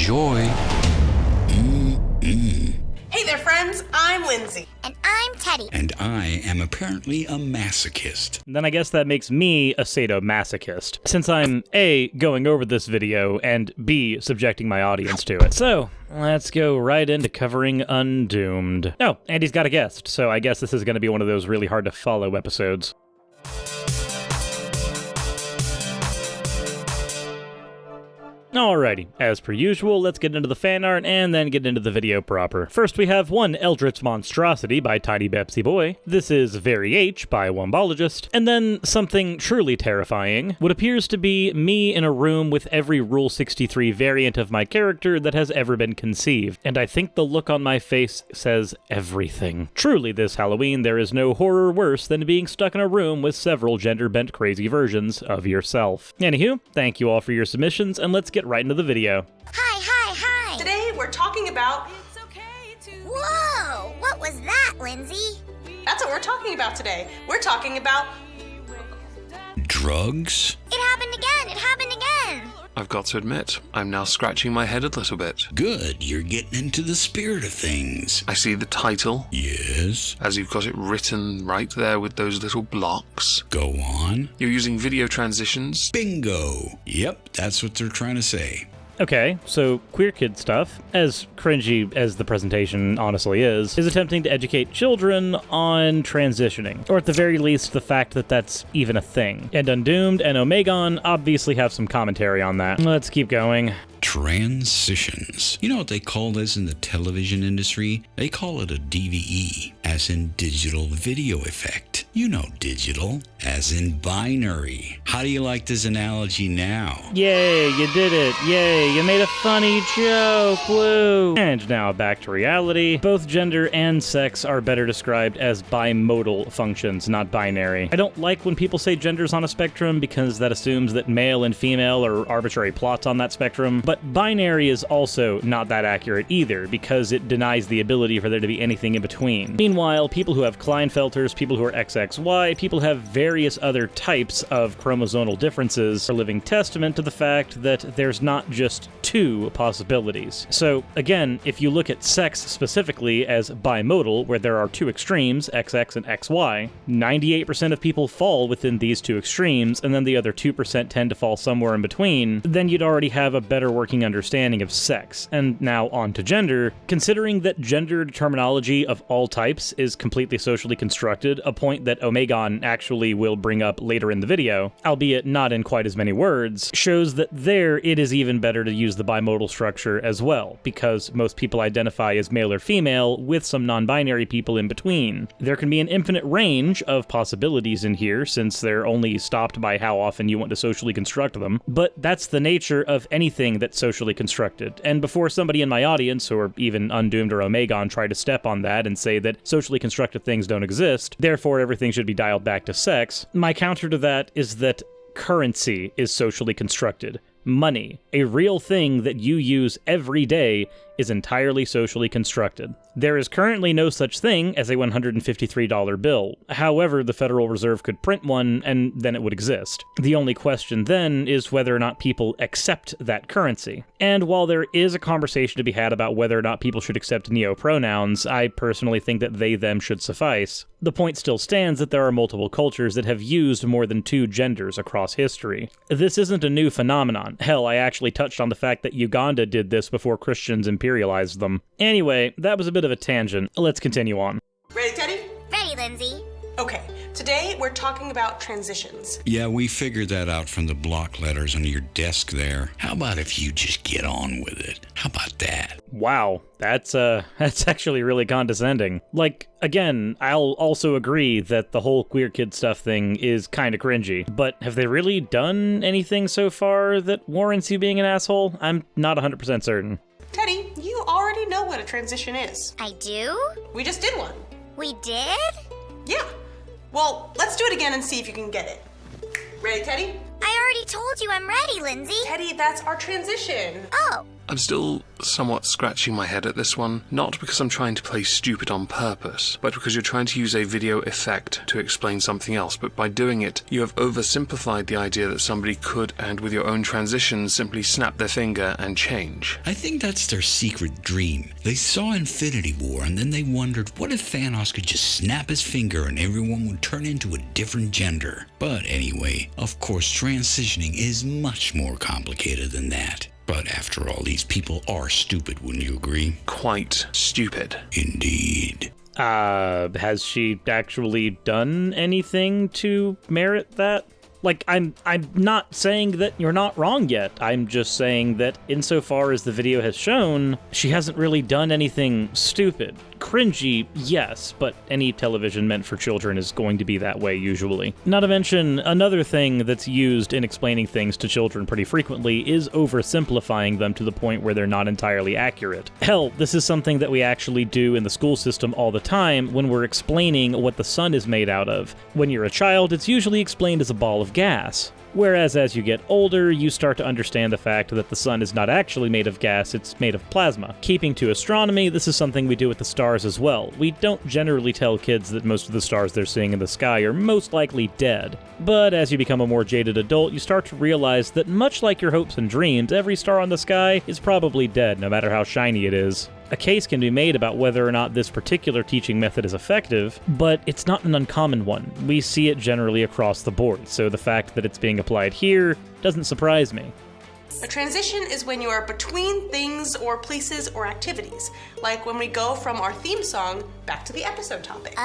Enjoy. Hey there, friends. I'm Lindsay. And I'm Teddy. And I am apparently a masochist. Then I guess that makes me a sadomasochist, since I'm A, going over this video, and B, subjecting my audience to it. So, let's go right into covering Undoomed. Oh, and he's got a guest, so I guess this is going to be one of those really hard to follow episodes. Alrighty, as per usual, let's get into the fan art and then get into the video proper. First we have One Eldritch Monstrosity by Tiny Bepsy Boy. This is Very H by Wombologist. And then something truly terrifying, what appears to be me in a room with every Rule 63 variant of my character that has ever been conceived. And I think the look on my face says everything. Truly this Halloween, there is no horror worse than being stuck in a room with several gender-bent crazy versions of yourself. Anywho, thank you all for your submissions, and let's get right into the video. Hi. Today, we're talking about... Whoa, what was that, Lindsay? That's what we're talking about today. We're talking about... Drugs? It happened again. I've got to admit, I'm now scratching my head a little bit. Good, you're getting into the spirit of things. I see the title. Yes? As you've got it written right there with those little blocks. Go on. You're using video transitions. Bingo! Yep, that's what they're trying to say. Okay, so queer kid stuff, as cringy as the presentation honestly is attempting to educate children on transitioning, or at the very least, the fact that that's even a thing. And Undoomed and Omegon obviously have some commentary on that. Let's keep going. Transitions. You know what they call this in the television industry? They call it a DVE, as in digital video effect. You know digital, as in binary. How do you like this analogy now? Yay, you did it. Yay, you made a funny joke. Woo. And now back to reality. Both gender and sex are better described as bimodal functions, not binary. I don't like when people say gender's on a spectrum because that assumes that male and female are arbitrary plots on that spectrum, but binary is also not that accurate either because it denies the ability for there to be anything in between. Meanwhile, people who have Klinefelters, people who are XXY, people who have various other types of chromosomal differences are living testament to the fact that there's not just two possibilities. So again, if you look at sex specifically as bimodal, where there are two extremes, XX and XY, 98% of people fall within these two extremes, and then the other 2% tend to fall somewhere in between, then you'd already have a better working understanding of sex. And now on to gender. Considering that gendered terminology of all types is completely socially constructed, a point that Omegon actually will bring up later in the video, albeit not in quite as many words, shows that there it is even better to use the bimodal structure as well, because most people identify as male or female with some non-binary people in between. There can be an infinite range of possibilities in here since they're only stopped by how often you want to socially construct them, but that's the nature of anything that's socially constructed. And before somebody in my audience, or even Undoomed or Omegon, try to step on that and say that socially constructed things don't exist, therefore everything should be dialed back to sex, my counter to that is that currency is socially constructed. Money, a real thing that you use every day, is entirely socially constructed. There is currently no such thing as a $153 bill. However, the Federal Reserve could print one, and then it would exist. The only question then is whether or not people accept that currency. And while there is a conversation to be had about whether or not people should accept neo-pronouns, I personally think that they, them should suffice. The point still stands that there are multiple cultures that have used more than two genders across history. This isn't a new phenomenon. Hell, I actually touched on the fact that Uganda did this before Christians imperialized them. Anyway, that was a bit of a tangent. Let's continue on. Ready, Teddy? Ready, Lindsay. Okay, today we're talking about transitions. Yeah, we figured that out from the block letters on your desk there. How about if you just get on with it? How about that? Wow, that's actually really condescending. Like, again, I'll also agree that the whole queer kid stuff thing is kind of cringy, but have they really done anything so far that warrants you being an asshole? I'm not 100% certain. Teddy, you already know what a transition is. I do? We just did one. We did? Yeah. Well, let's do it again and see if you can get it. Ready, Teddy? I already told you I'm ready, Lindsay. Teddy, that's our transition. Oh, I'm still somewhat scratching my head at this one, not because I'm trying to play stupid on purpose, but because you're trying to use a video effect to explain something else, but by doing it, you have oversimplified the idea that somebody could, and with your own transitions, simply snap their finger and change. I think that's their secret dream. They saw Infinity War and then they wondered, what if Thanos could just snap his finger and everyone would turn into a different gender? But anyway, of course, transitioning is much more complicated than that. But after all, these people are stupid, wouldn't you agree? Quite stupid. Indeed. Has she actually done anything to merit that? Like, I'm not saying that you're not wrong yet. I'm just saying that insofar as the video has shown, she hasn't really done anything stupid. Cringy, yes, but any television meant for children is going to be that way usually. Not to mention, another thing that's used in explaining things to children pretty frequently is oversimplifying them to the point where they're not entirely accurate. Hell, this is something that we actually do in the school system all the time when we're explaining what the sun is made out of. When you're a child, it's usually explained as a ball of gas. Whereas as you get older, you start to understand the fact that the sun is not actually made of gas, it's made of plasma. Keeping to astronomy, this is something we do with the stars as well. We don't generally tell kids that most of the stars they're seeing in the sky are most likely dead. But as you become a more jaded adult, you start to realize that much like your hopes and dreams, every star on the sky is probably dead, no matter how shiny it is. A case can be made about whether or not this particular teaching method is effective, but it's not an uncommon one. We see it generally across the board, so the fact that it's being applied here doesn't surprise me. A transition is when you are between things or places or activities, like when we go from our theme song back to the episode topic.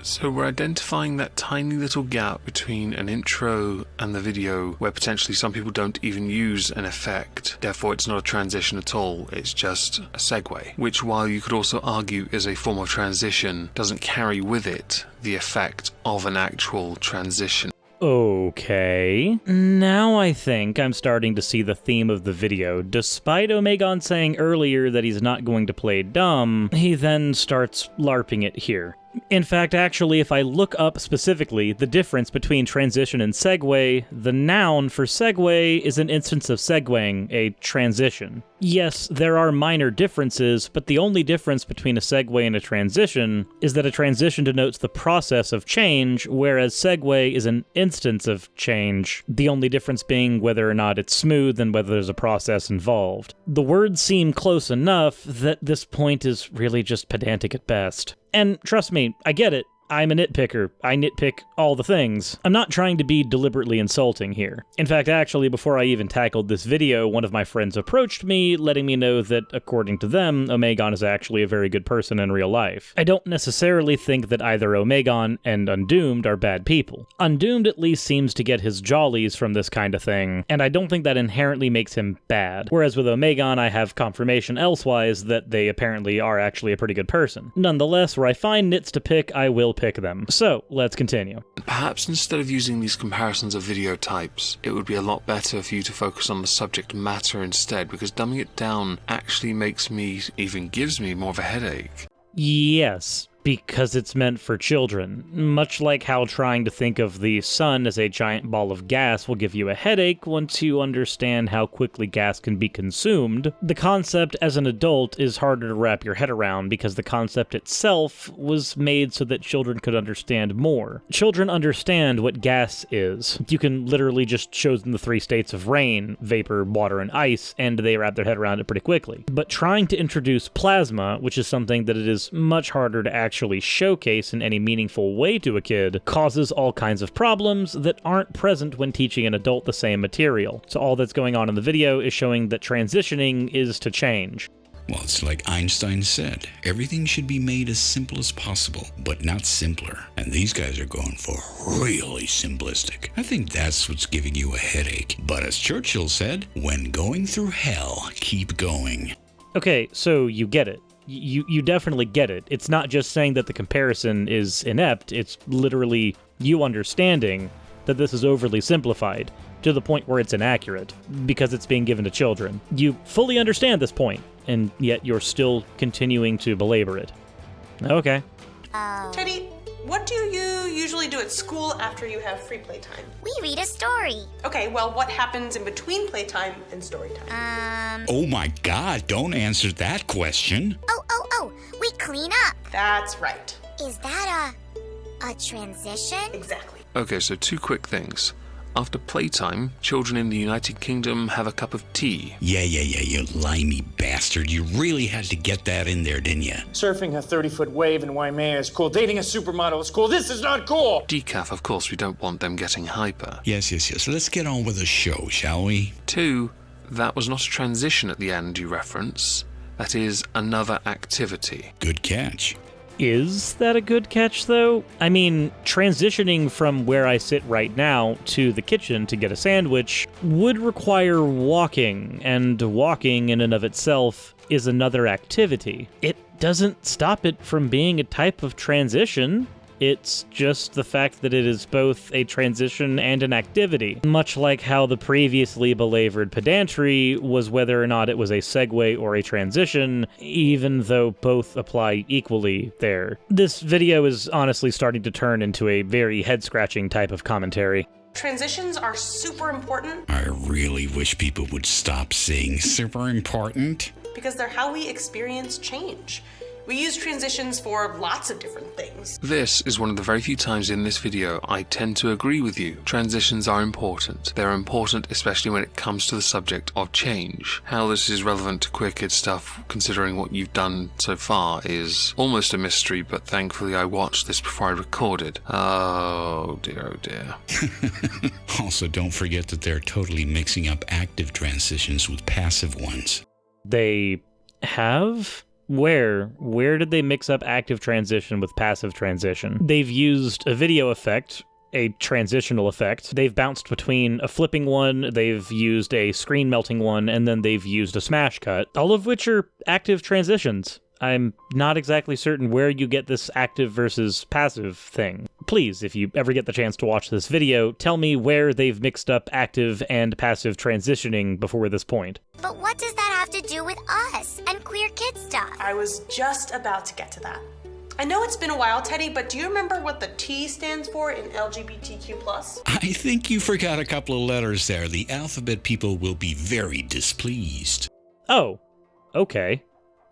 So we're identifying that tiny little gap between an intro and the video where potentially some people don't even use an effect. Therefore, it's not a transition at all, it's just a segue, which while you could also argue is a form of transition, doesn't carry with it the effect of an actual transition. Okay. Now I think I'm starting to see the theme of the video. Despite Omegon saying earlier that he's not going to play dumb, he then starts LARPing it here. In fact, actually, if I look up specifically the difference between transition and segue, the noun for segue is an instance of segueing, a transition. Yes, there are minor differences, but the only difference between a segue and a transition is that a transition denotes the process of change, whereas segue is an instance of change, the only difference being whether or not it's smooth and whether there's a process involved. The words seem close enough that this point is really just pedantic at best. And trust me, I get it. I'm a nitpicker. I nitpick all the things. I'm not trying to be deliberately insulting here. In fact, actually, before I even tackled this video, one of my friends approached me, letting me know that, according to them, Omegon is actually a very good person in real life. I don't necessarily think that either Omegon and Undoomed are bad people. Undoomed at least seems to get his jollies from this kind of thing, and I don't think that inherently makes him bad. Whereas with Omegon, I have confirmation elsewise that they apparently are actually a pretty good person. Nonetheless, where I find nits to pick, I will pick them. So, let's continue. Perhaps instead of using these comparisons of video types, it would be a lot better for you to focus on the subject matter instead, because dumbing it down actually gives me more of a headache. Yes, because it's meant for children. Much like how trying to think of the sun as a giant ball of gas will give you a headache once you understand how quickly gas can be consumed, the concept as an adult is harder to wrap your head around because the concept itself was made so that children could understand more. Children understand what gas is. You can literally just show them the 3 states of rain, vapor, water, and ice, and they wrap their head around it pretty quickly. But trying to introduce plasma, which is something that it is much harder to actually showcase in any meaningful way to a kid, causes all kinds of problems that aren't present when teaching an adult the same material. So all that's going on in the video is showing that transitioning is to change. Well, it's like Einstein said, everything should be made as simple as possible, but not simpler. And these guys are going for really simplistic. I think that's what's giving you a headache. But as Churchill said, when going through hell, keep going. Okay, so you get it. You definitely get it. It's not just saying that the comparison is inept, it's literally you understanding that this is overly simplified to the point where it's inaccurate because it's being given to children. You fully understand this point, and yet you're still continuing to belabor it. Okay. Teddy, What do you usually do at school after you have free playtime? We read a story. Okay, well, what happens in between playtime and story time? Oh my God, don't answer that question. Oh, we clean up. That's right. Is that a transition? Exactly. Okay, so 2 quick things. After playtime, children in the United Kingdom have a cup of tea. Yeah, you limey bastard. You really had to get that in there, didn't you? Surfing a 30-foot wave in Waimea is cool. Dating a supermodel is cool. This is not cool! Decaf, of course, we don't want them getting hyper. Yes. Let's get on with the show, shall we? 2, that was not a transition at the end you reference. That is another activity. Good catch. Is that a good catch, though? I mean, transitioning from where I sit right now to the kitchen to get a sandwich would require walking, and walking in and of itself is another activity. It doesn't stop it from being a type of transition. It's just the fact that it is both a transition and an activity. Much like how the previously belabored pedantry was whether or not it was a segue or a transition, even though both apply equally there. This video is honestly starting to turn into a very head-scratching type of commentary. Transitions are super important I really wish people would stop saying super important. because they're how we experience change. We use transitions for lots of different things. This is one of the very few times in this video I tend to agree with you. Transitions are important. They're important especially when it comes to the subject of change. How this is relevant to Queer Kid stuff, considering what you've done so far, is almost a mystery, but thankfully I watched this before I recorded. Oh dear. Also, don't forget that they're totally mixing up active transitions with passive ones. They have? Where did they mix up active transition with passive transition? They've used a video effect, a transitional effect. They've bounced between a flipping one, they've used a screen melting one, and then they've used a smash cut, all of which are active transitions. I'm not exactly certain where you get this active versus passive thing. Please, if you ever get the chance to watch this video, tell me where they've mixed up active and passive transitioning before this point. But what does that have to do with us and Queer Kid stuff? I was just about to get to that. I know it's been a while, Teddy, but do you remember what the T stands for in LGBTQ+? I think you forgot a couple of letters there. The alphabet people will be very displeased. Oh, okay.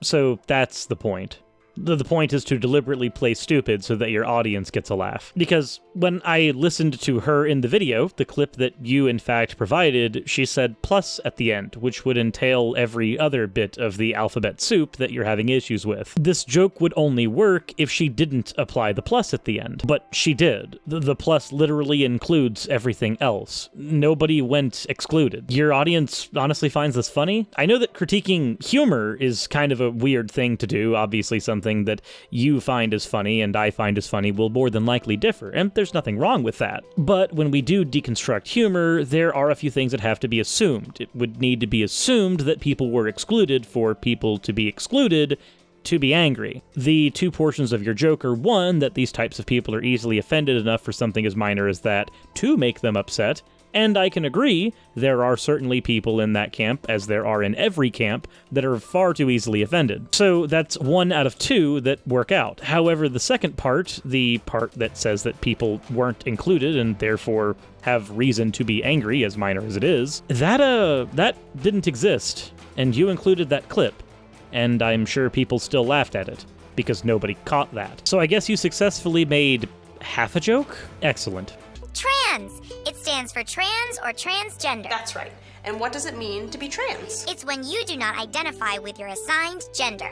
So that's the point. The point is to deliberately play stupid so that your audience gets a laugh. Because when I listened to her in the video, the clip that you in fact provided, she said plus at the end, which would entail every other bit of the alphabet soup that you're having issues with. This joke would only work if she didn't apply the plus at the end. But she did. The plus literally includes everything else. Nobody went excluded. Your audience honestly finds this funny? I know that critiquing humor is kind of a weird thing to do, obviously something that you find as funny and I find as funny will more than likely differ, and there's nothing wrong with that. But when we do deconstruct humor, there are a few things that have to be assumed. It would need to be assumed that people were excluded for people to be excluded to be angry. The 2 portions of your joke are, 1, that these types of people are easily offended enough for something as minor as that to make them upset, and I can agree, there are certainly people in that camp, as there are in every camp, that are far too easily offended. So that's 1 out of 2 that work out. However, the second part, the part that says that people weren't included and therefore have reason to be angry, as minor as it is, that didn't exist, and you included that clip, and I'm sure people still laughed at it, because nobody caught that. So I guess you successfully made half a joke? Excellent. Trans. It stands for trans or transgender. That's right. And what does it mean to be trans? It's when you do not identify with your assigned gender.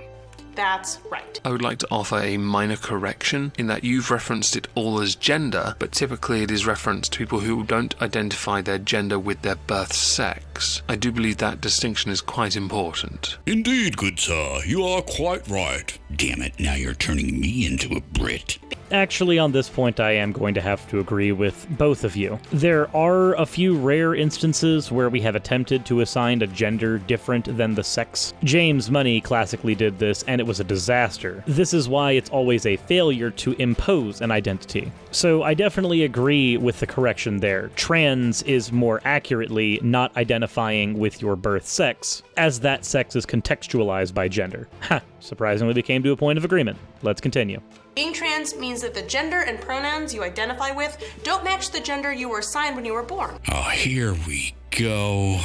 That's right. I would like to offer a minor correction in that you've referenced it all as gender, but typically it is referenced to people who don't identify their gender with their birth sex. I do believe that distinction is quite important. Indeed, good sir. You are quite right. Damn it, now you're turning me into a Brit. Actually, on this point, I am going to have to agree with both of you. There are a few rare instances where we have attempted to assign a gender different than the sex. James Money classically did this, and it was a disaster. This is why it's always a failure to impose an identity. So I definitely agree with the correction there. Trans is more accurately not identifying identifying with your birth sex, as that sex is contextualized by gender. Ha! Surprisingly, we came to a point of agreement. Let's continue. Being trans means that the gender and pronouns you identify with don't match the gender you were assigned when you were born. Oh, here we go.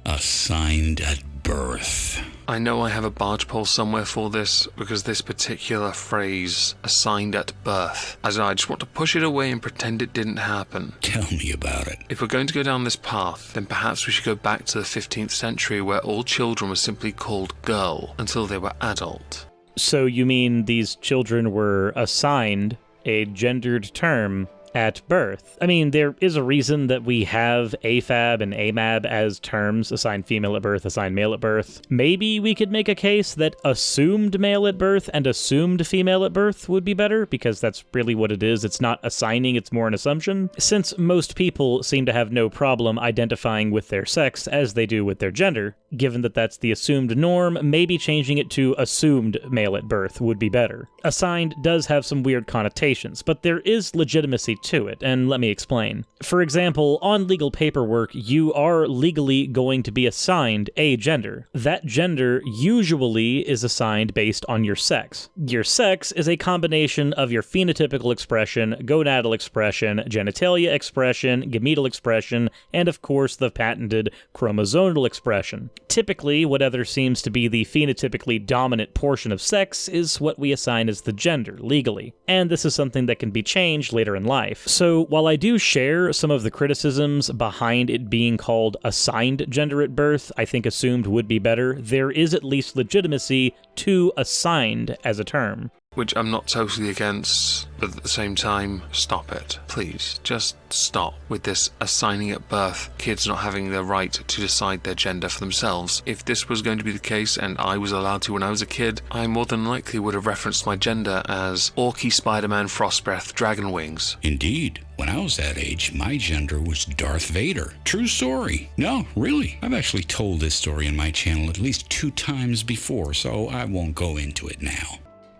Assigned at birth. I know I have a barge pole somewhere for this, because this particular phrase, assigned at birth, I just want to push it away and pretend it didn't happen. Tell me about it. If we're going to go down this path, then perhaps we should go back to the 15th century where all children were simply called girl until they were adult. So you mean these children were assigned a gendered term at birth? I mean, there is a reason that we have AFAB and AMAB as terms, assigned female at birth, assigned male at birth. Maybe we could make a case that assumed male at birth and assumed female at birth would be better, because that's really what it is. It's not assigning, it's more an assumption. Since most people seem to have no problem identifying with their sex as they do with their gender, given that that's the assumed norm, maybe changing it to assumed male at birth would be better. Assigned does have some weird connotations, but there is legitimacy to it, and let me explain. For example, on legal paperwork, you are legally going to be assigned a gender. That gender usually is assigned based on your sex. Your sex is a combination of your phenotypical expression, gonadal expression, genitalia expression, gametal expression, and of course the patented chromosomal expression. Typically, whatever seems to be the phenotypically dominant portion of sex is what we assign as the gender, legally. And this is something that can be changed later in life. So while I do share some of the criticisms behind it being called assigned gender at birth, I think assumed would be better, there is at least legitimacy to assigned as a term. Which I'm not totally against, but at the same time, stop it. Please, just stop with this assigning at birth, kids not having the right to decide their gender for themselves. If this was going to be the case and I was allowed to when I was a kid, I more than likely would have referenced my gender as Orky Spider-Man Frostbreath Dragon Wings. Indeed. When I was that age, my gender was Darth Vader. True story. No, really. I've actually told this story on my channel at least 2 times before, so I won't go into it now.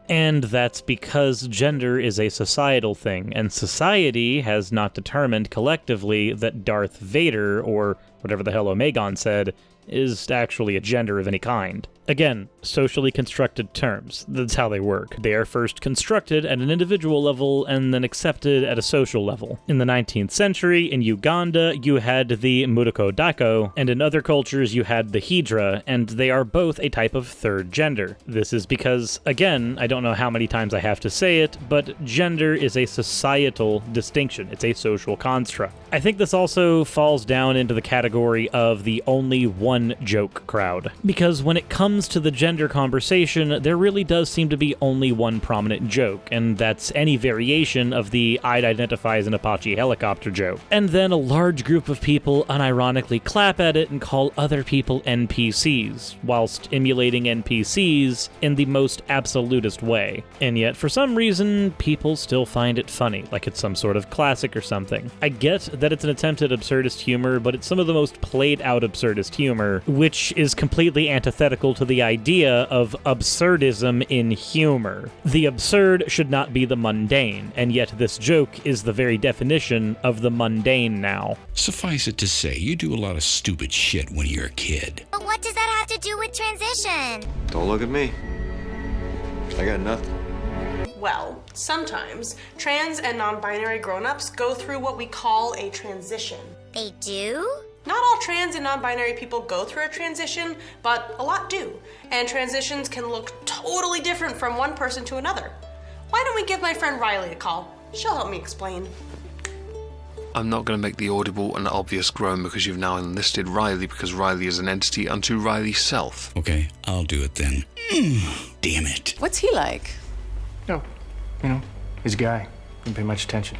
And that's because gender is a societal thing, and society has not determined collectively that Darth Vader, or whatever the hell Omegon said, is actually a gender of any kind. Again, socially constructed terms. That's how they work. They are first constructed at an individual level and then accepted at a social level. In the 19th century, in Uganda, you had the Mudoko Dako, and in other cultures you had the Hydra, and they are both a type of third gender. This is because, again, I don't know how many times I have to say it, but gender is a societal distinction. It's a social construct. I think this also falls down into the category of the only one joke crowd. Because when it comes to the gender conversation, there really does seem to be only one prominent joke, and that's any variation of the I'd identify as an Apache helicopter joke. And then a large group of people unironically clap at it and call other people NPCs, whilst emulating NPCs in the most absolutist way. And yet, for some reason, people still find it funny, like it's some sort of classic or something. I get that it's an attempt at absurdist humor, but it's some of the most played-out absurdist humor, which is completely antithetical to the idea of absurdism in humor. The absurd should not be the mundane, and yet this joke is the very definition of the mundane now. Suffice it to say, you do a lot of stupid shit when you're a kid. But what does that have to do with transition? Don't look at me. I got nothing. Well, sometimes trans and non-binary grown-ups go through what we call a transition. They do? Not all trans and non-binary people go through a transition, but a lot do. And transitions can look totally different from one person to another. Why don't we give my friend Riley a call? She'll help me explain. I'm not going to make the audible and obvious groan because you've now enlisted Riley, because Riley is an entity unto Riley's self. Okay, I'll do it then. Damn it. What's he like? No, he's a guy. Didn't pay much attention.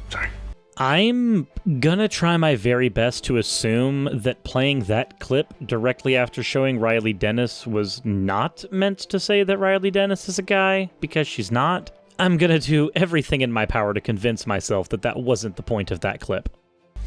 Sorry. I'm gonna try my very best to assume that playing that clip directly after showing Riley Dennis was not meant to say that Riley Dennis is a guy, because she's not. I'm gonna do everything in my power to convince myself that that wasn't the point of that clip.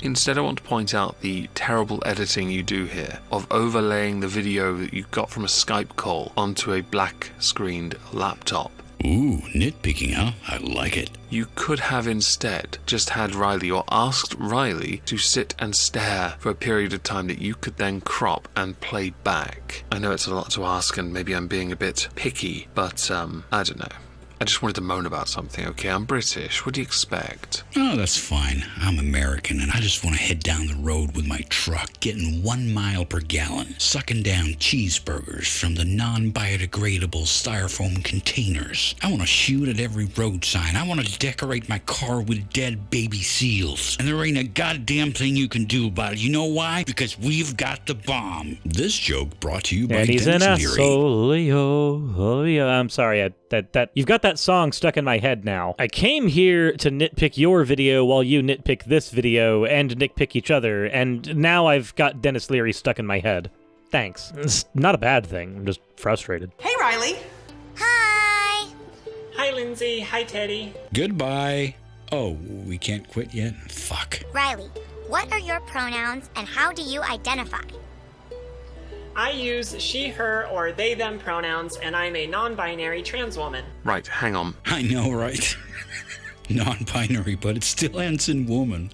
Instead, I want to point out the terrible editing you do here of overlaying the video that you got from a Skype call onto a black-screened laptop. Ooh, nitpicking, huh? I like it. You could have instead just had Riley or asked Riley to sit and stare for a period of time that you could then crop and play back. I know it's a lot to ask and maybe I'm being a bit picky, but I don't know. I just wanted to moan about something, okay? I'm British. What do you expect? Oh, that's fine. I'm American, and I just want to head down the road with my truck, getting 1 mile per gallon, sucking down cheeseburgers from the non-biodegradable styrofoam containers. I want to shoot at every road sign. I want to decorate my car with dead baby seals. And there ain't a goddamn thing you can do about it. You know why? Because we've got the bomb. This joke brought to you by And he's Dennis an Leary. asshole. I'm sorry, that you've got that song stuck in my head now. I came here to nitpick your video while you nitpick this video and nitpick each other, and now I've got Dennis Leary stuck in my head. Thanks. It's not a bad thing. I'm just frustrated. Hey, Riley. Hi! Hi, Lindsay. Hi, Teddy. Goodbye. Oh, we can't quit yet? Fuck. Riley, what are your pronouns and how do you identify? I use she, her, or they, them pronouns, and I'm a non-binary trans woman. Right, hang on. I know, right? Non-binary, but it still ends in woman.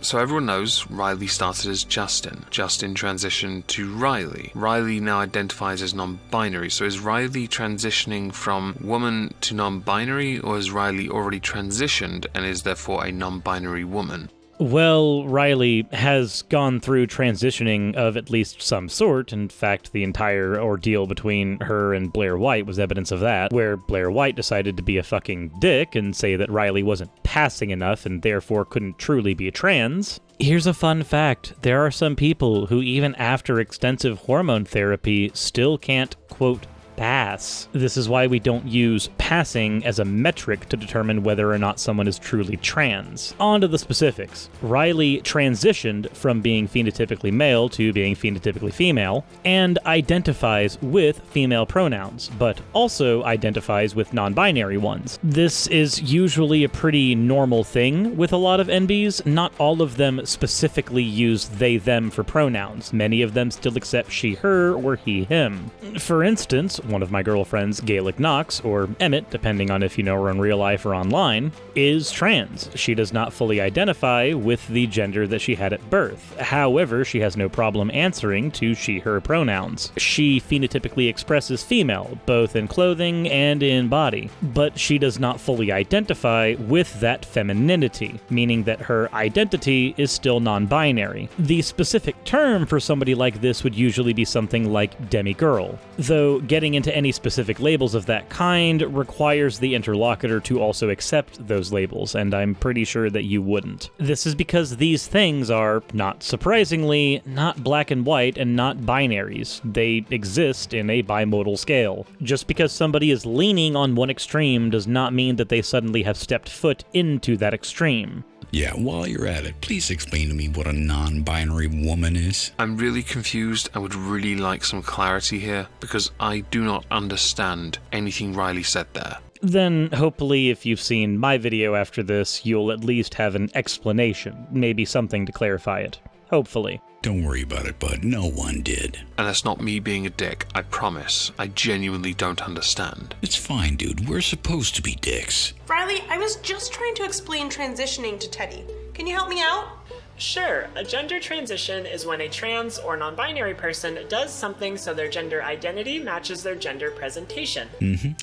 So everyone knows Riley started as Justin. Justin transitioned to Riley. Riley now identifies as non-binary. So is Riley transitioning from woman to non-binary, or has Riley already transitioned and is therefore a non-binary woman? Well, Riley has gone through transitioning of at least some sort. In fact, the entire ordeal between her and Blair White was evidence of that, where Blair White decided to be a fucking dick and say that Riley wasn't passing enough and therefore couldn't truly be a trans. Here's a fun fact. There are some people who, even after extensive hormone therapy, still can't, quote, pass. This is why we don't use passing as a metric to determine whether or not someone is truly trans. On to the specifics. Riley transitioned from being phenotypically male to being phenotypically female, and identifies with female pronouns, but also identifies with non-binary ones. This is usually a pretty normal thing with a lot of NBs. Not all of them specifically use they, them for pronouns. Many of them still accept she, her, or he, him. For instance, one of my girlfriends, Gaelic Knox, or Emmett, depending on if you know her in real life or online, is trans. She does not fully identify with the gender that she had at birth. However, she has no problem answering to she, her pronouns. She phenotypically expresses female, both in clothing and in body, but she does not fully identify with that femininity, meaning that her identity is still non-binary. The specific term for somebody like this would usually be something like demigirl, though getting into any specific labels of that kind requires the interlocutor to also accept those labels, and I'm pretty sure that you wouldn't. This is because these things are, not surprisingly, not black and white and not binaries. They exist in a bimodal scale. Just because somebody is leaning on one extreme does not mean that they suddenly have stepped foot into that extreme. Yeah, while you're at it, please explain to me what a non-binary woman is. I'm really confused. I would really like some clarity here, because I do not understand anything Riley said there. Then, hopefully, if you've seen my video after this, you'll at least have an explanation, maybe something to clarify it. Hopefully. Don't worry about it, bud. No one did. And that's not me being a dick, I promise. I genuinely don't understand. It's fine, dude. We're supposed to be dicks. Riley, I was just trying to explain transitioning to Teddy. Can you help me out? Sure, a gender transition is when a trans or non-binary person does something so their gender identity matches their gender presentation.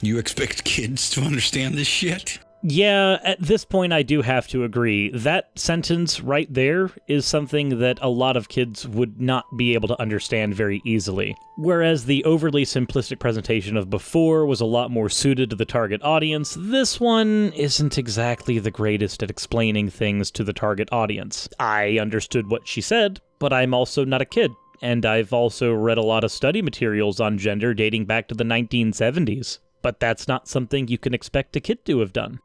You expect kids to understand this shit? Yeah, at this point I do have to agree. That sentence right there is something that a lot of kids would not be able to understand very easily. Whereas the overly simplistic presentation of before was a lot more suited to the target audience, this one isn't exactly the greatest at explaining things to the target audience. I understood what she said, but I'm also not a kid. And I've also read a lot of study materials on gender dating back to the 1970s. But that's not something you can expect a kid to have done.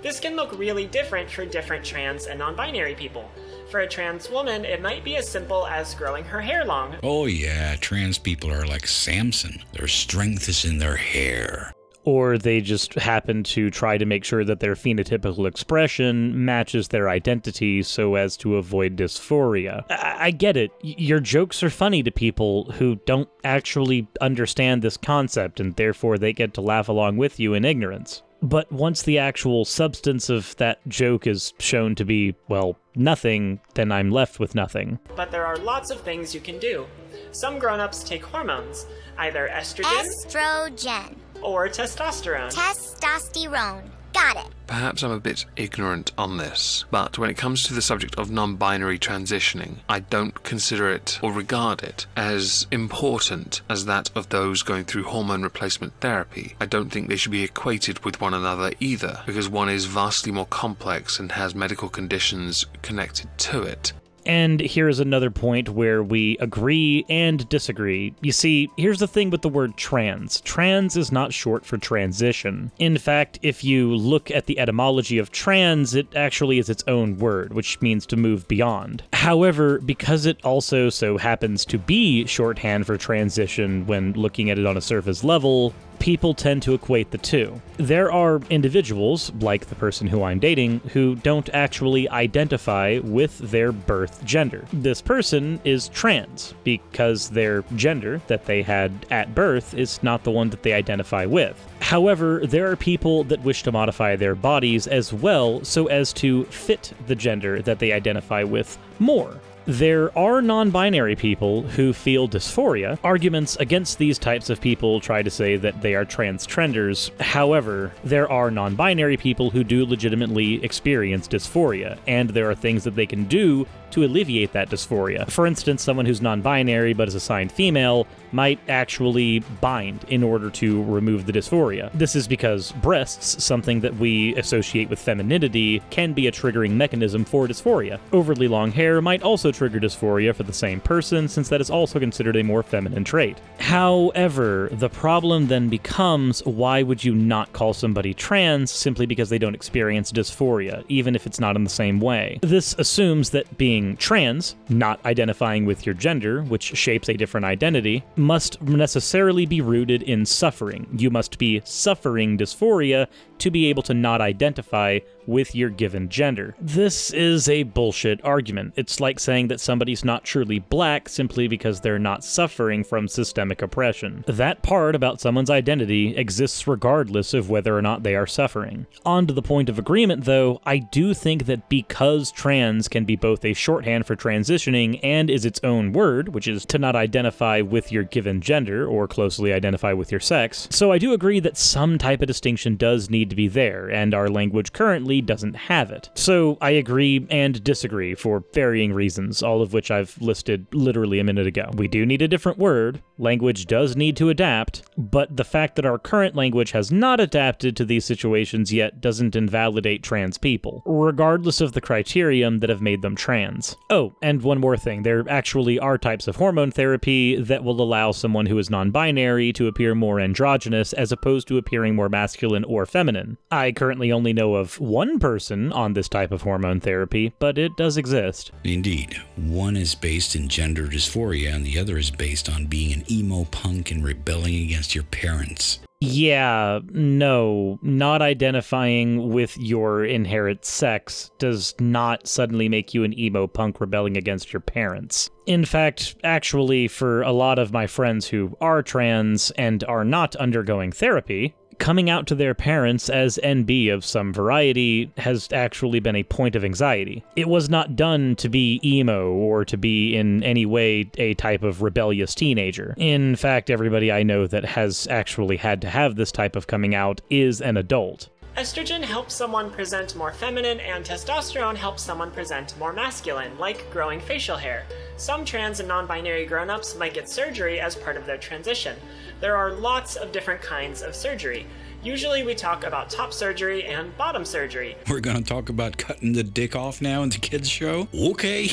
This can look really different for different trans and non-binary people. For a trans woman, it might be as simple as growing her hair long. Oh yeah, trans people are like Samson. Their strength is in their hair. or they just happen to try to make sure that their phenotypical expression matches their identity so as to avoid dysphoria. I get it. Your jokes are funny to people who don't actually understand this concept, and therefore they get to laugh along with you in ignorance. But once the actual substance of that joke is shown to be, well, nothing, then I'm left with nothing. But there are lots of things you can do. Some grown-ups take hormones, either estrogen or testosterone. Testosterone. Got it. Perhaps I'm a bit ignorant on this, but when it comes to the subject of non-binary transitioning, I don't consider it or regard it as important as that of those going through hormone replacement therapy. I don't think they should be equated with one another either, because one is vastly more complex and has medical conditions connected to it. And here's another point where we agree and disagree. You see, here's the thing with the word trans. Trans is not short for transition. In fact, if you look at the etymology of trans, it actually is its own word, which means to move beyond. However, because it also so happens to be shorthand for transition when looking at it on a surface level, people tend to equate the two. There are individuals, like the person who I'm dating, who don't actually identify with their birth gender. This person is trans because their gender that they had at birth is not the one that they identify with. However, there are people that wish to modify their bodies as well so as to fit the gender that they identify with more. There are non-binary people who feel dysphoria. Arguments against these types of people try to say that they are trans-trenders. However, there are non-binary people who do legitimately experience dysphoria, and there are things that they can do to alleviate that dysphoria. For instance, someone who's non-binary but is assigned female might actually bind in order to remove the dysphoria. This is because breasts, something that we associate with femininity, can be a triggering mechanism for dysphoria. Overly long hair might also trigger dysphoria for the same person, since that is also considered a more feminine trait. However, the problem then becomes, why would you not call somebody trans simply because they don't experience dysphoria, even if it's not in the same way? This assumes that being trans, not identifying with your gender, which shapes a different identity, must necessarily be rooted in suffering. You must be suffering dysphoria to be able to not identify with your given gender. This is a bullshit argument. It's like saying that somebody's not truly black simply because they're not suffering from systemic oppression. That part about someone's identity exists regardless of whether or not they are suffering. On to the point of agreement, though, I do think that because trans can be both a shorthand for transitioning and is its own word, which is to not identify with your given gender or closely identify with your sex, so I do agree that some type of distinction does need to be there, and our language currently doesn't have it. So I agree and disagree for varying reasons, all of which I've listed literally a minute ago. We do need a different word, language does need to adapt, but the fact that our current language has not adapted to these situations yet doesn't invalidate trans people, regardless of the criterion that have made them trans. Oh, and one more thing, there actually are types of hormone therapy that will allow someone who is non-binary to appear more androgynous as opposed to appearing more masculine or feminine. I currently only know of one person on this type of hormone therapy, but it does exist. Indeed, one is based in gender dysphoria and the other is based on being an emo punk and rebelling against your parents. Yeah, no, not identifying with your inherent sex does not suddenly make you an emo punk rebelling against your parents. In fact, actually, for a lot of my friends who are trans and are not undergoing therapy, coming out to their parents as NB of some variety has actually been a point of anxiety. It was not done to be emo or to be in any way a type of rebellious teenager. In fact, everybody I know that has actually had to have this type of coming out is an adult. Estrogen helps someone present more feminine, and testosterone helps someone present more masculine, like growing facial hair. Some trans and non-binary grown-ups might get surgery as part of their transition. There are lots of different kinds of surgery. Usually we talk about top surgery and bottom surgery. We're gonna talk about cutting the dick off now in the kids' show? Okay.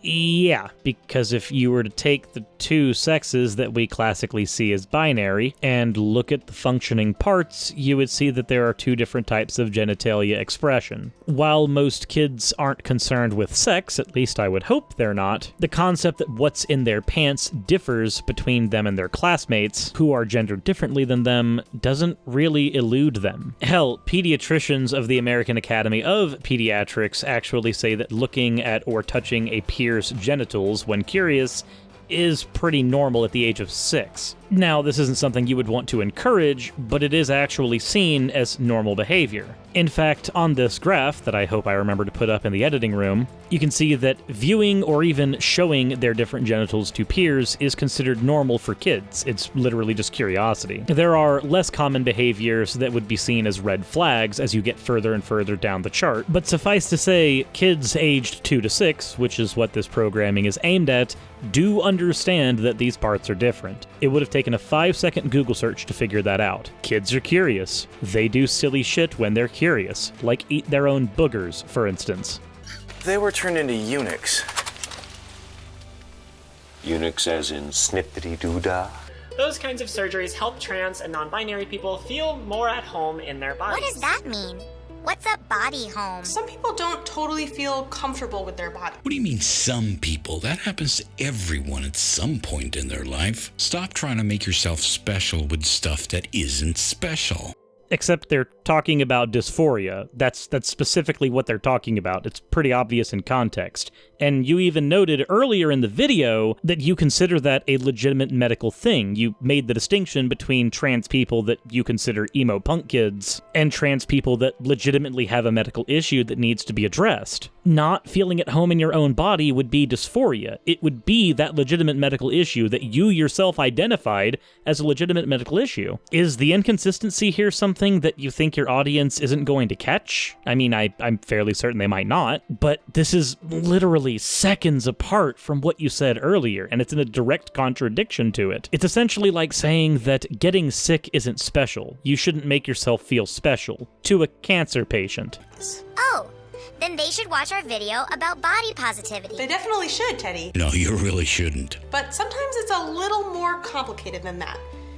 Yeah, because if you were to take the two sexes that we classically see as binary and look at the functioning parts, you would see that there are two different types of genitalia expression. While most kids aren't concerned with sex, at least I would hope they're not, the concept that what's in their pants differs between them and their classmates, who are gendered differently than them, doesn't really elude them. Hell, pediatricians of the American Academy of Pediatrics actually say that looking at or touching a peer's genitals when curious is pretty normal at the age of 6. Now, this isn't something you would want to encourage, but it is actually seen as normal behavior. In fact, on this graph that I hope I remember to put up in the editing room, you can see that viewing or even showing their different genitals to peers is considered normal for kids. It's literally just curiosity. There are less common behaviors that would be seen as red flags as you get further and further down the chart, but suffice to say, kids aged 2 to 6, which is what this programming is aimed at, do understand that these parts are different. It would have taken a 5-second Google search to figure that out. Kids are curious. They do silly shit when they're curious, like eat their own boogers, for instance. They were turned into eunuchs. Eunuchs as in snippity-doo-dah? Those kinds of surgeries help trans and non-binary people feel more at home in their bodies. What does that mean? What's a body home? Some people don't totally feel comfortable with their body. What do you mean some people? That happens to everyone at some point in their life. Stop trying to make yourself special with stuff that isn't special. Except they're talking about dysphoria. That's specifically what they're talking about. It's pretty obvious in context. And you even noted earlier in the video that you consider that a legitimate medical thing. You made the distinction between trans people that you consider emo punk kids and trans people that legitimately have a medical issue that needs to be addressed. Not feeling at home in your own body would be dysphoria. It would be that legitimate medical issue that you yourself identified as a legitimate medical issue. Is the inconsistency here something that you think your audience isn't going to catch? I mean, I'm fairly certain they might not, but this is literally seconds apart from what you said earlier, and it's in a direct contradiction to it. It's essentially like saying that getting sick isn't special. You shouldn't make yourself feel special to a cancer patient. Oh, then they should watch our video about body positivity. They definitely should, Teddy. No, you really shouldn't. But sometimes it's a little more complicated than that.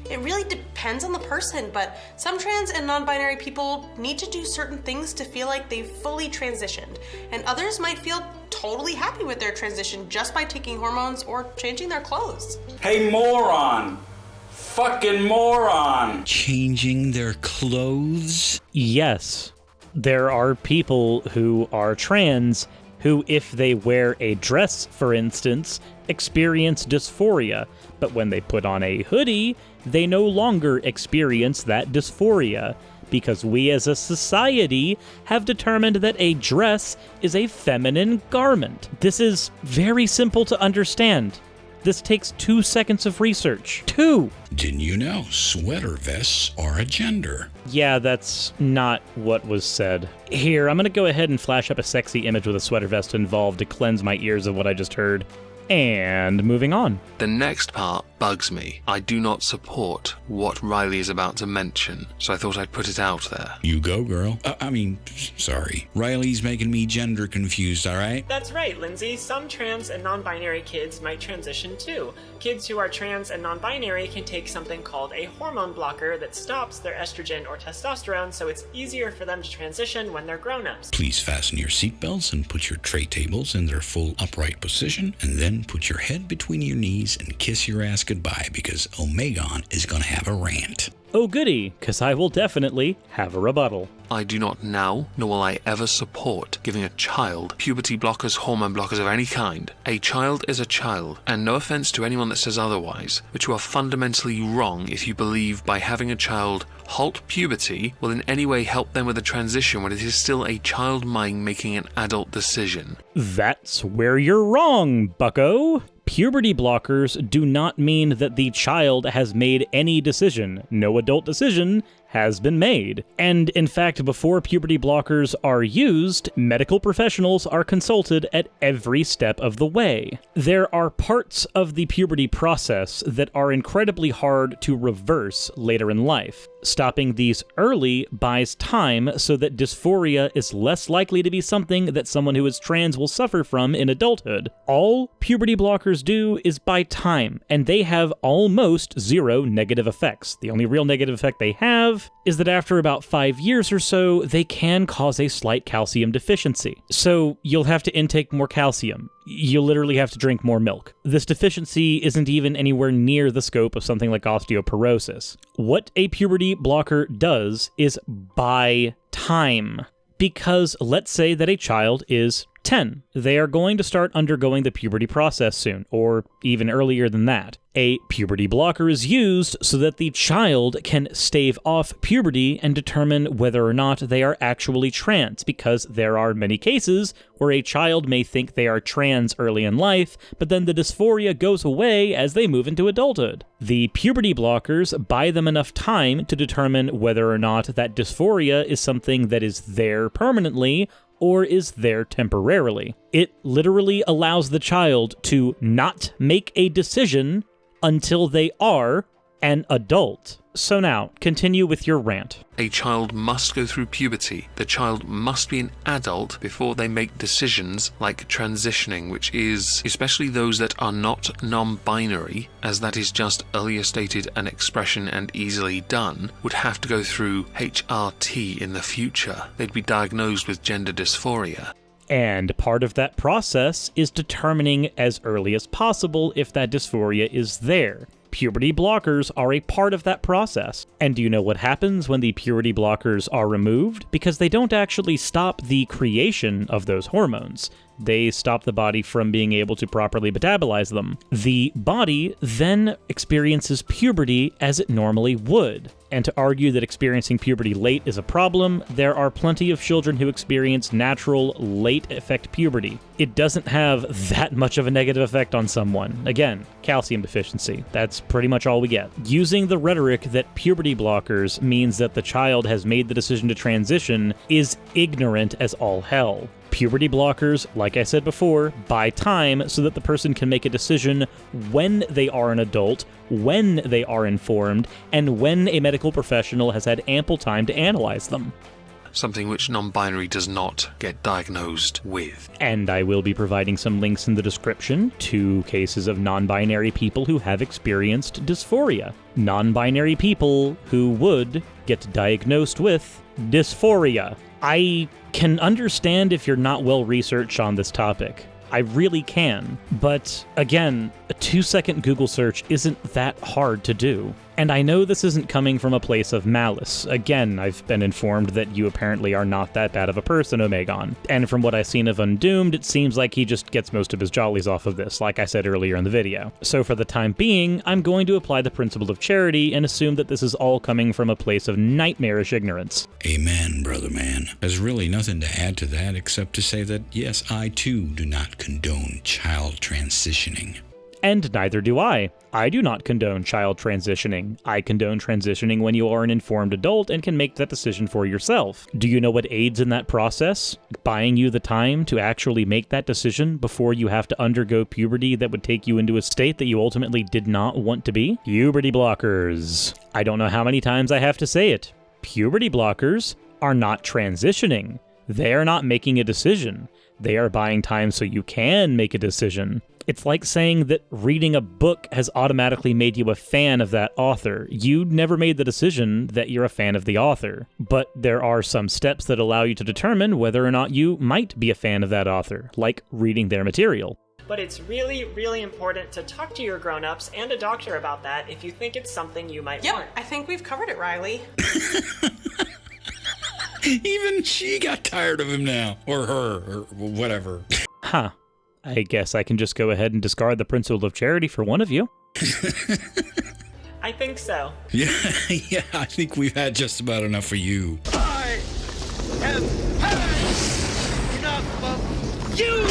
It really depends on the person, but some trans and non-binary people need to do certain things to feel like they've fully transitioned, and others might feel totally happy with their transition just by taking hormones or changing their clothes. Hey, moron! Fucking moron! Changing their clothes? Yes. There are people who are trans who, if they wear a dress, for instance, experience dysphoria, but when they put on a hoodie, they no longer experience that dysphoria, because we as a society have determined that a dress is a feminine garment. This is very simple to understand. This takes 2 seconds of research. 2! Didn't you know sweater vests are a gender? Yeah, that's not what was said. Here, I'm gonna go ahead and flash up a sexy image with a sweater vest involved to cleanse my ears of what I just heard. And moving on. The next part bugs me. I do not support what Riley is about to mention, so I thought I'd put it out there. You go, girl. Sorry. Riley's making me gender confused, alright? That's right, Lindsay. Some trans and non-binary kids might transition too. Kids who are trans and non-binary can take something called a hormone blocker that stops their estrogen or testosterone, so it's easier for them to transition when they're grown-ups. Please fasten your seatbelts and put your tray tables in their full upright position, and then put your head between your knees and kiss your ass goodbye, because Omegon is gonna have a rant. Oh goody, because I will definitely have a rebuttal. I do not now, nor will I ever support giving a child puberty blockers, hormone blockers of any kind. A child is a child, and no offense to anyone that says otherwise, but you are fundamentally wrong if you believe by having a child halt puberty will in any way help them with a transition when it is still a child mind making an adult decision. That's where you're wrong, bucko. Puberty blockers do not mean that the child has made any decision. No adult decision has been made. And in fact, before puberty blockers are used, medical professionals are consulted at every step of the way. There are parts of the puberty process that are incredibly hard to reverse later in life. Stopping these early buys time so that dysphoria is less likely to be something that someone who is trans will suffer from in adulthood. All puberty blockers do is buy time, and they have almost zero negative effects. The only real negative effect they have is that after about 5 years or so, they can cause a slight calcium deficiency. So you'll have to intake more calcium. You literally have to drink more milk. This deficiency isn't even anywhere near the scope of something like osteoporosis. What a puberty blocker does is buy time. Because let's say that a child is 10. They are going to start undergoing the puberty process soon, or even earlier than that. A puberty blocker is used so that the child can stave off puberty and determine whether or not they are actually trans, because there are many cases where a child may think they are trans early in life, but then the dysphoria goes away as they move into adulthood. The puberty blockers buy them enough time to determine whether or not that dysphoria is something that is there permanently or is there temporarily. It literally allows the child to not make a decision until they are an adult. So now, continue with your rant. A child must go through puberty. The child must be an adult before they make decisions like transitioning, which is, especially those that are not non-binary, as that is just earlier stated an expression and easily done, would have to go through HRT in the future. They'd be diagnosed with gender dysphoria. And part of that process is determining as early as possible if that dysphoria is there. Puberty blockers are a part of that process. And do you know what happens when the puberty blockers are removed? Because they don't actually stop the creation of those hormones. They stop the body from being able to properly metabolize them. The body then experiences puberty as it normally would. And to argue that experiencing puberty late is a problem, there are plenty of children who experience natural late effect puberty. It doesn't have that much of a negative effect on someone. Again, calcium deficiency. That's pretty much all we get. Using the rhetoric that puberty blockers means that the child has made the decision to transition is ignorant as all hell. Puberty blockers, like I said before, buy time so that the person can make a decision when they are an adult, when they are informed, and when a medical professional has had ample time to analyze them. Something which non-binary does not get diagnosed with. And I will be providing some links in the description to cases of non-binary people who have experienced dysphoria. Non-binary people who would get diagnosed with dysphoria. I can understand if you're not well researched on this topic. I really can. But again, a 2-second Google search isn't that hard to do. And I know this isn't coming from a place of malice. Again, I've been informed that you apparently are not that bad of a person, Omegon. And from what I've seen of Undoomed, it seems like he just gets most of his jollies off of this, like I said earlier in the video. So for the time being, I'm going to apply the principle of charity and assume that this is all coming from a place of nightmarish ignorance. Amen, brother man. There's really nothing to add to that except to say that, yes, I too do not condone child transitioning. And neither do I. I do not condone child transitioning. I condone transitioning when you are an informed adult and can make that decision for yourself. Do you know what aids in that process? Buying you the time to actually make that decision before you have to undergo puberty that would take you into a state that you ultimately did not want to be? Puberty blockers. I don't know how many times I have to say it. Puberty blockers are not transitioning. They are not making a decision. They are buying time so you can make a decision. It's like saying that reading a book has automatically made you a fan of that author. You never made the decision that you're a fan of the author. But there are some steps that allow you to determine whether or not you might be a fan of that author, like reading their material. But it's really, really important to talk to your grown-ups and a doctor about that if you think it's something you might want. I think we've covered it, Riley. Even she got tired of him now. Or her, or whatever. Huh. I guess I can just go ahead and discard the principle of charity for one of you. I think so. Yeah, I think we've had just about enough for you. I have had enough of you!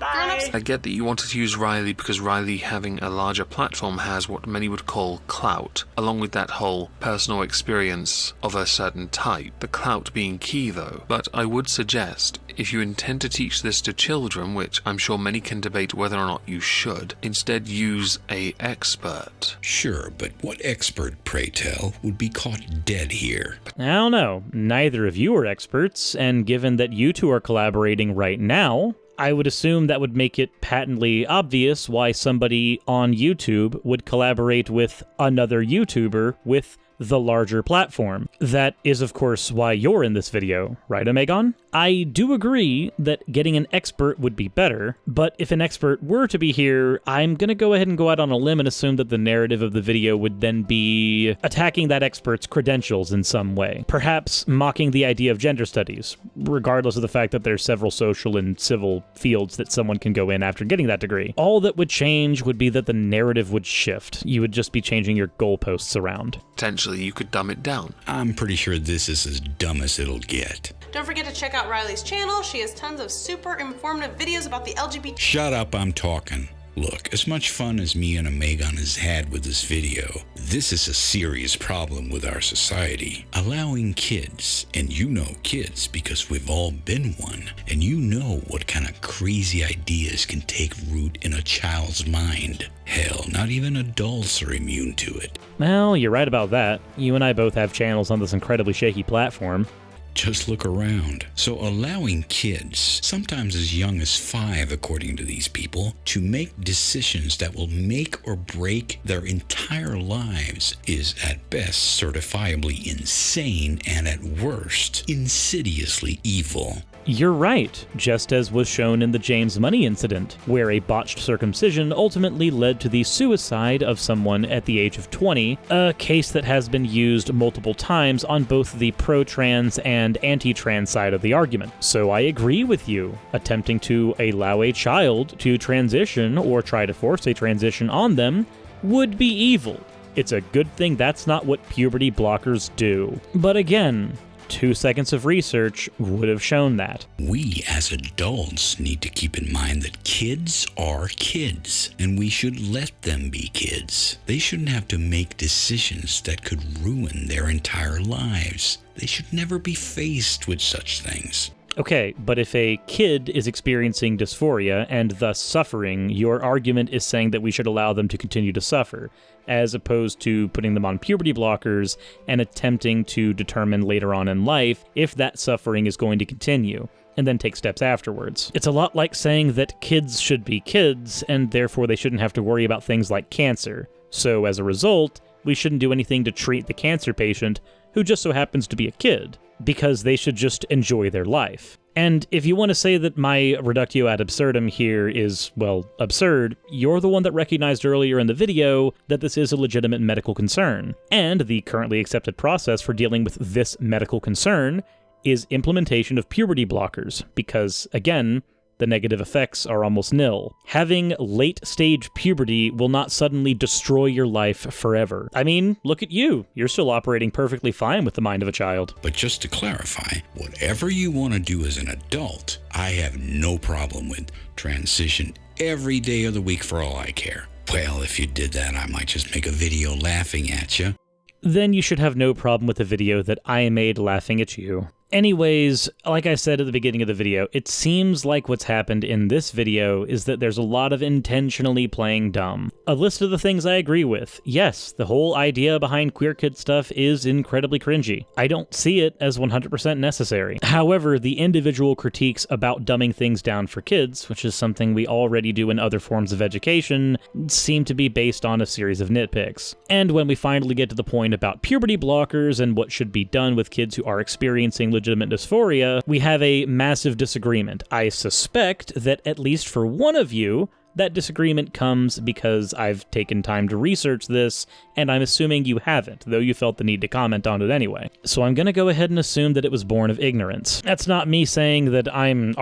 Bye! Bye! I get that you wanted to use Riley because Riley having a larger platform has what many would call clout, along with that whole personal experience of a certain type, the clout being key though. But I would suggest, if you intend to teach this to children, which I'm sure many can debate whether or not you should, instead use a expert. Sure, but what expert, pray tell, would be caught dead here? I don't know. Neither of you are experts, and given that you two are collaborating right now, I would assume that would make it patently obvious why somebody on YouTube would collaborate with another YouTuber with the larger platform. That is, of course, why you're in this video, right, Omegon? I do agree that getting an expert would be better, but if an expert were to be here, I'm gonna go ahead and go out on a limb and assume that the narrative of the video would then be attacking that expert's credentials in some way. Perhaps mocking the idea of gender studies, regardless of the fact that there's several social and civil fields that someone can go in after getting that degree. All that would change would be that the narrative would shift. You would just be changing your goalposts around. Potentially, you could dumb it down. I'm pretty sure this is as dumb as it'll get. Don't forget to check out Riley's channel. She has tons of super informative videos about the LGBT. Shut up, I'm talking. Look, as much fun as me and Omegon has had with this video, this is a serious problem with our society. Allowing kids, and you know kids because we've all been one, and you know what kind of crazy ideas can take root in a child's mind. Hell, not even adults are immune to it. Well, you're right about that. You and I both have channels on this incredibly shaky platform. Just look around. So allowing kids, sometimes as young as 5 according to these people, to make decisions that will make or break their entire lives is at best certifiably insane and at worst insidiously evil. You're right, just as was shown in the James Money incident, where a botched circumcision ultimately led to the suicide of someone at the age of 20, a case that has been used multiple times on both the pro-trans and anti-trans side of the argument. So I agree with you. Attempting to allow a child to transition or try to force a transition on them would be evil. It's a good thing that's not what puberty blockers do. But again, 2 seconds of research would have shown that. We as adults need to keep in mind that kids are kids, and we should let them be kids. They shouldn't have to make decisions that could ruin their entire lives. They should never be faced with such things. Okay, but if a kid is experiencing dysphoria and thus suffering, your argument is saying that we should allow them to continue to suffer, as opposed to putting them on puberty blockers and attempting to determine later on in life if that suffering is going to continue, and then take steps afterwards. It's a lot like saying that kids should be kids, and therefore they shouldn't have to worry about things like cancer. So as a result, we shouldn't do anything to treat the cancer patient who just so happens to be a kid, because they should just enjoy their life. And if you want to say that my reductio ad absurdum here is, well, absurd, you're the one that recognized earlier in the video that this is a legitimate medical concern. And the currently accepted process for dealing with this medical concern is implementation of puberty blockers, because, again, the negative effects are almost nil. Having late-stage puberty will not suddenly destroy your life forever. I mean, look at you. You're still operating perfectly fine with the mind of a child. But just to clarify, whatever you want to do as an adult, I have no problem with. Transition every day of the week for all I care. Well, if you did that, I might just make a video laughing at you. Then you should have no problem with the video that I made laughing at you. Anyways, like I said at the beginning of the video, it seems like what's happened in this video is that there's a lot of intentionally playing dumb. A list of the things I agree with. Yes, the whole idea behind queer kid stuff is incredibly cringy. I don't see it as 100% necessary. However, the individual critiques about dumbing things down for kids, which is something we already do in other forms of education, seem to be based on a series of nitpicks. And when we finally get to the point about puberty blockers and what should be done with kids who are experiencing legitimate dysphoria, we have a massive disagreement. I suspect that at least for one of you, That disagreement comes because I've taken time to research this, and I'm assuming you haven't, though you felt the need to comment on it anyway. So I'm gonna go ahead and assume that it was born of ignorance. That's not me saying that I am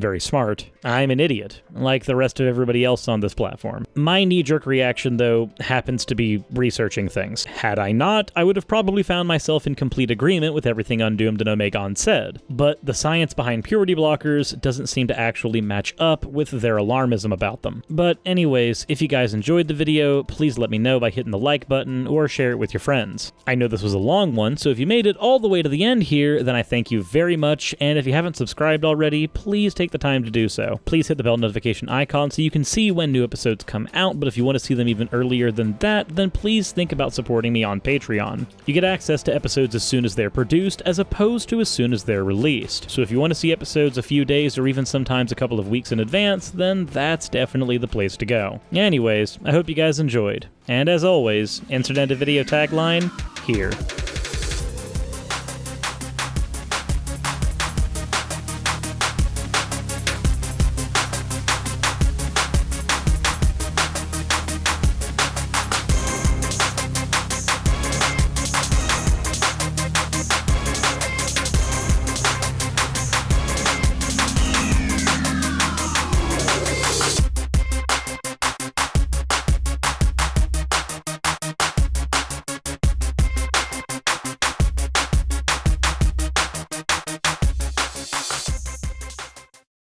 very smart. I'm an idiot, like the rest of everybody else on this platform. My knee-jerk reaction, though, happens to be researching things. Had I not, I would have probably found myself in complete agreement with everything Undoomed and Omegon said. But the science behind purity blockers doesn't seem to actually match up with their alarmism about them. But anyways, if you guys enjoyed the video, please let me know by hitting the like button or share it with your friends. I know this was a long one, so if you made it all the way to the end here, then I thank you very much, and if you haven't subscribed already, please take the time to do so. Please hit the bell notification icon so you can see when new episodes come out, but if you want to see them even earlier than that, then please think about supporting me on Patreon. You get access to episodes as soon as they're produced, as opposed to as soon as they're released. So if you want to see episodes a few days or even sometimes a couple of weeks in advance, then that's definitely the place to go. Anyways, I hope you guys enjoyed. And as always, insert end of video tagline, here.